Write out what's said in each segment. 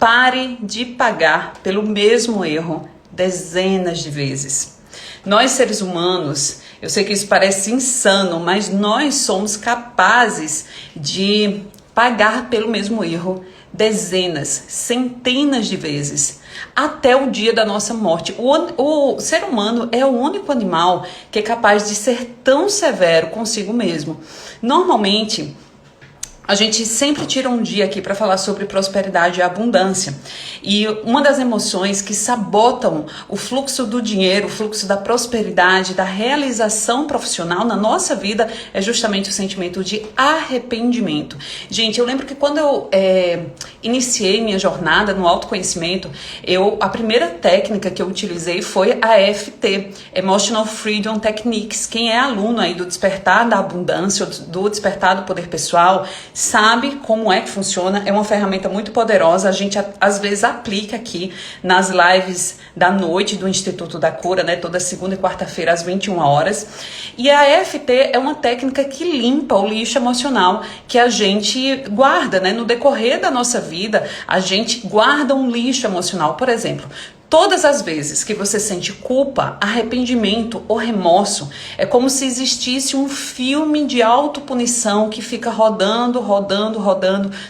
Pare de pagar pelo mesmo erro dezenas de vezes. Nós, seres humanos, eu sei que isso parece insano, mas nós somos capazes de pagar pelo mesmo erro dezenas, centenas de vezes, até o dia da nossa morte. O ser humano é o único animal que é capaz de ser tão severo consigo mesmo. Normalmente, a gente sempre tira um dia aqui para falar sobre prosperidade e abundância. E uma das emoções que sabotam o fluxo do dinheiro, o fluxo da prosperidade, da realização profissional na nossa vida é justamente o sentimento de arrependimento. Gente, eu lembro que quando eu iniciei minha jornada no autoconhecimento, a primeira técnica que eu utilizei foi a EFT, Emotional Freedom Techniques. Quem é aluno aí do Despertar da Abundância, do Despertar do Poder Pessoal, sabe como é que funciona. É uma ferramenta muito poderosa. A gente às vezes aplica aqui nas lives da noite do Instituto da Cura, né? Toda segunda e quarta-feira às 21 horas. E a EFT é uma técnica que limpa o lixo emocional que a gente guarda, né? No decorrer da nossa vida, a gente guarda um lixo emocional. Por exemplo, todas as vezes que você sente culpa, arrependimento ou remorso, é como se existisse um filme de autopunição que fica rodando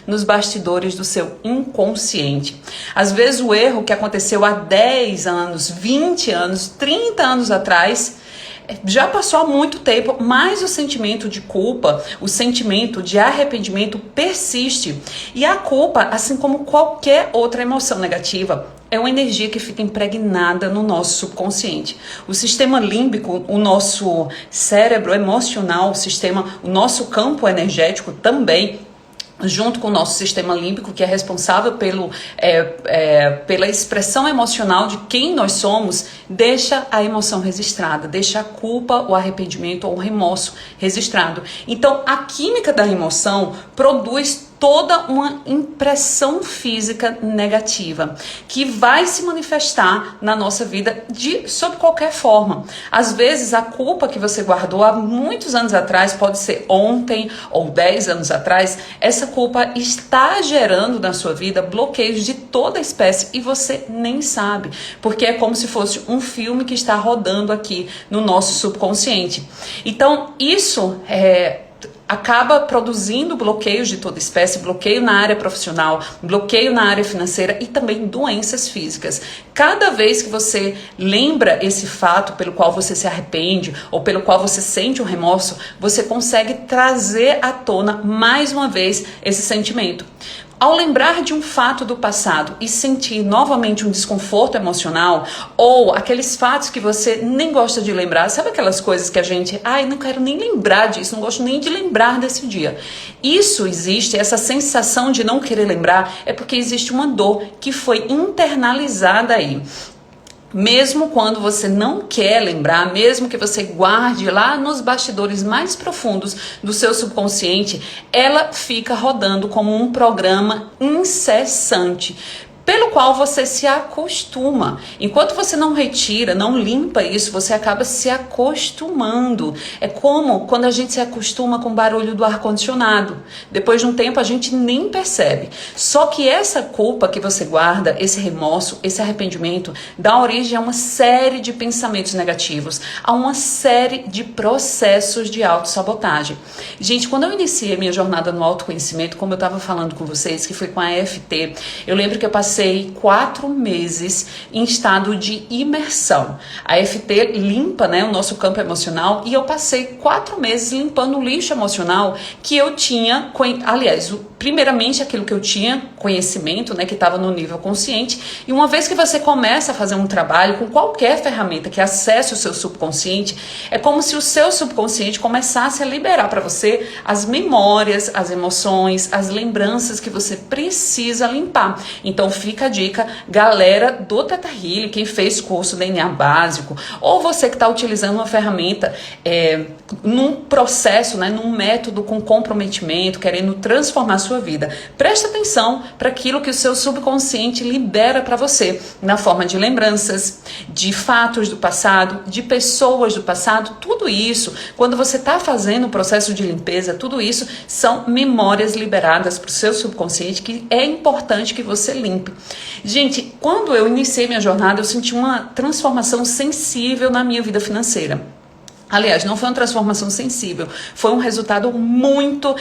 nos bastidores do seu inconsciente. Às vezes o erro que aconteceu há 10 anos, 20 anos, 30 anos atrás, já passou há muito tempo, mas o sentimento de culpa, o sentimento de arrependimento persiste. E a culpa, assim como qualquer outra emoção negativa, é uma energia que fica impregnada no nosso subconsciente. O sistema límbico, o nosso cérebro emocional, o nosso campo energético também, junto com o nosso sistema límbico, que é responsável pela expressão emocional de quem nós somos, deixa a emoção registrada, deixa a culpa, o arrependimento ou o remorso registrado. Então, a química da emoção produz toda uma impressão física negativa que vai se manifestar na nossa vida sob qualquer forma. Às vezes a culpa que você guardou há muitos anos atrás, pode ser ontem ou 10 anos atrás, essa culpa está gerando na sua vida bloqueios de toda espécie e você nem sabe, porque é como se fosse um filme que está rodando aqui no nosso subconsciente. Então isso acaba produzindo bloqueios de toda espécie, bloqueio na área profissional, bloqueio na área financeira e também doenças físicas. Cada vez que você lembra esse fato pelo qual você se arrepende ou pelo qual você sente um remorso, você consegue trazer à tona mais uma vez esse sentimento. Ao lembrar de um fato do passado e sentir novamente um desconforto emocional ou aqueles fatos que você nem gosta de lembrar, sabe aquelas coisas que a gente, não quero nem lembrar disso, não gosto nem de lembrar desse dia. Isso existe, essa sensação de não querer lembrar é porque existe uma dor que foi internalizada aí. Mesmo quando você não quer lembrar, mesmo que você guarde lá nos bastidores mais profundos do seu subconsciente, ela fica rodando como um programa incessante, pelo qual você se acostuma. Enquanto você não retira, não limpa isso, você acaba se acostumando. É como quando a gente se acostuma com o barulho do ar-condicionado. Depois de um tempo a gente nem percebe. Só que essa culpa que você guarda, esse remorso, esse arrependimento, dá origem a uma série de pensamentos negativos, a uma série de processos de autossabotagem. Gente, quando eu iniciei a minha jornada no autoconhecimento, como eu estava falando com vocês, que foi com a EFT, eu lembro que eu passei 4 meses em estado de imersão. A EFT limpa, né, o nosso campo emocional e eu passei 4 meses limpando o lixo emocional que eu tinha, primeiramente aquilo que eu tinha conhecimento, né, que estava no nível consciente, e uma vez que você começa a fazer um trabalho com qualquer ferramenta que acesse o seu subconsciente, é como se o seu subconsciente começasse a liberar para você as memórias, as emoções, as lembranças que você precisa limpar. Então fica a dica, galera do Theta Healing, quem fez curso DNA básico, ou você que está utilizando uma ferramenta num processo, né, num método com comprometimento, querendo transformar a sua vida. Preste atenção para aquilo que o seu subconsciente libera para você, na forma de lembranças, de fatos do passado, de pessoas do passado, tudo isso, quando você está fazendo o processo de limpeza, tudo isso são memórias liberadas para o seu subconsciente que é importante que você limpe. sempre. Gente, quando eu iniciei minha jornada, eu senti uma transformação sensível na minha vida financeira. Aliás, não foi uma transformação sensível, foi um resultado muito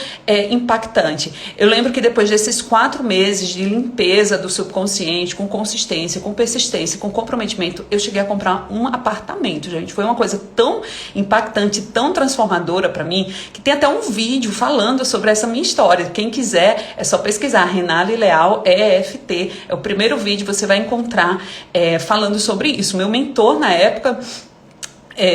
impactante. Eu lembro que depois desses 4 meses de limpeza do subconsciente, com consistência, com persistência, com comprometimento, eu cheguei a comprar um apartamento, gente. Foi uma coisa tão impactante, tão transformadora para mim, que tem até um vídeo falando sobre essa minha história. Quem quiser, é só pesquisar, Renale Leal EFT. É o primeiro vídeo, você vai encontrar falando sobre isso. Meu mentor na época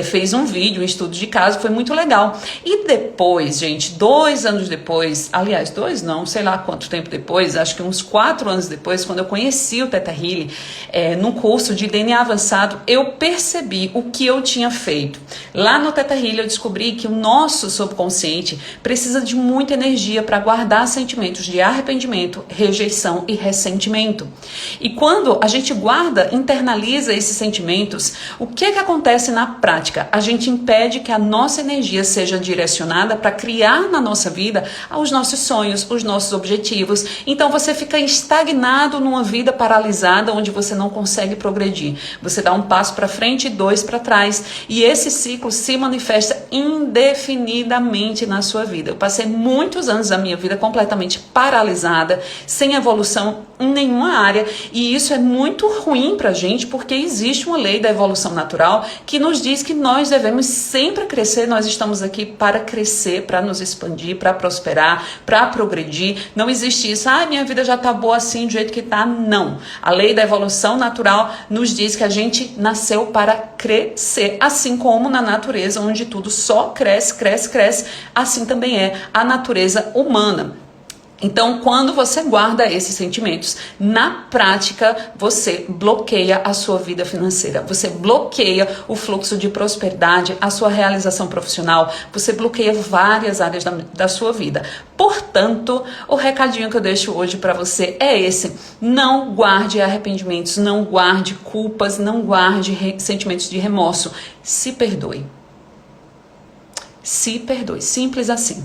fez um vídeo, um estudo de caso, foi muito legal. E depois, gente, 2 anos depois, aliás, 2 não, sei lá quanto tempo depois, acho que uns 4 anos depois, quando eu conheci o Theta Healing, num curso de DNA avançado, eu percebi o que eu tinha feito. Lá no Theta Healing eu descobri que o nosso subconsciente precisa de muita energia para guardar sentimentos de arrependimento, rejeição e ressentimento. E quando a gente guarda, internaliza esses sentimentos, o que acontece na prática? A gente impede que a nossa energia seja direcionada para criar na nossa vida os nossos sonhos, os nossos objetivos. Então você fica estagnado numa vida paralisada onde você não consegue progredir. Você dá um passo para frente e 2 para trás. E esse ciclo se manifesta indefinidamente na sua vida. Eu passei muitos anos da minha vida completamente paralisada, sem evolução em nenhuma área. E isso é muito ruim para a gente, porque existe uma lei da evolução natural que nos diz que nós devemos sempre crescer. Nós estamos aqui para crescer, para nos expandir, para prosperar, para progredir. Não existe isso, minha vida já tá boa assim, do jeito que tá. Não. A lei da evolução natural nos diz que a gente nasceu para crescer, assim como na natureza, onde tudo só cresce, cresce, cresce, assim também é a natureza humana. Então, quando você guarda esses sentimentos, na prática, você bloqueia a sua vida financeira, você bloqueia o fluxo de prosperidade, a sua realização profissional, você bloqueia várias áreas da sua vida. Portanto, o recadinho que eu deixo hoje para você é esse: não guarde arrependimentos, não guarde culpas, não guarde sentimentos de remorso. Se perdoe. Se perdoe, simples assim.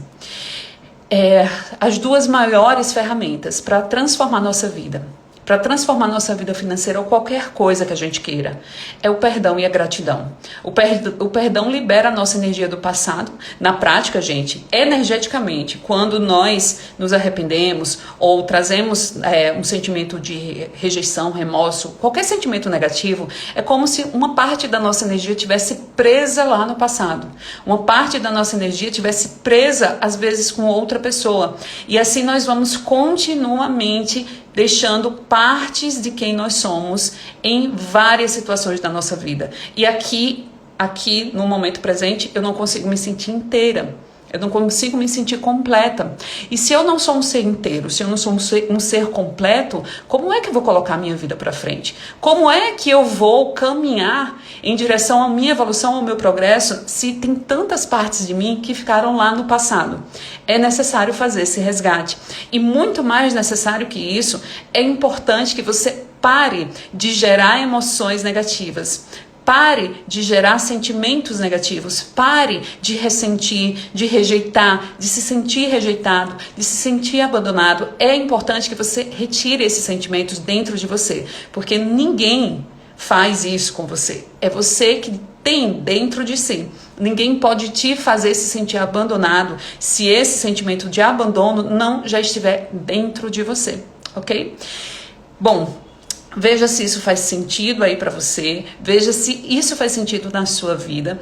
As 2 maiores ferramentas para transformar nossa vida, para transformar nossa vida financeira ou qualquer coisa que a gente queira, é o perdão e a gratidão. O perdão libera a nossa energia do passado. Na prática, gente, energeticamente, quando nós nos arrependemos ou trazemos um sentimento de rejeição, remorso, qualquer sentimento negativo, é como se uma parte da nossa energia tivesse presa lá no passado. Uma parte da nossa energia tivesse presa, às vezes, com outra pessoa. E assim nós vamos continuamente deixando partes de quem nós somos em várias situações da nossa vida. E aqui no momento presente, eu não consigo me sentir inteira. Eu não consigo me sentir completa. E se eu não sou um ser inteiro, se eu não sou um ser completo, como é que eu vou colocar a minha vida para frente? Como é que eu vou caminhar em direção à minha evolução, ao meu progresso, se tem tantas partes de mim que ficaram lá no passado? É necessário fazer esse resgate. E muito mais necessário que isso, é importante que você pare de gerar emoções negativas. Pare de gerar sentimentos negativos, pare de ressentir, de rejeitar, de se sentir rejeitado, de se sentir abandonado. É importante que você retire esses sentimentos dentro de você, porque ninguém faz isso com você. É você que tem dentro de si. Ninguém pode te fazer se sentir abandonado se esse sentimento de abandono não já estiver dentro de você, ok? Bom, veja se isso faz sentido aí para você, veja se isso faz sentido na sua vida.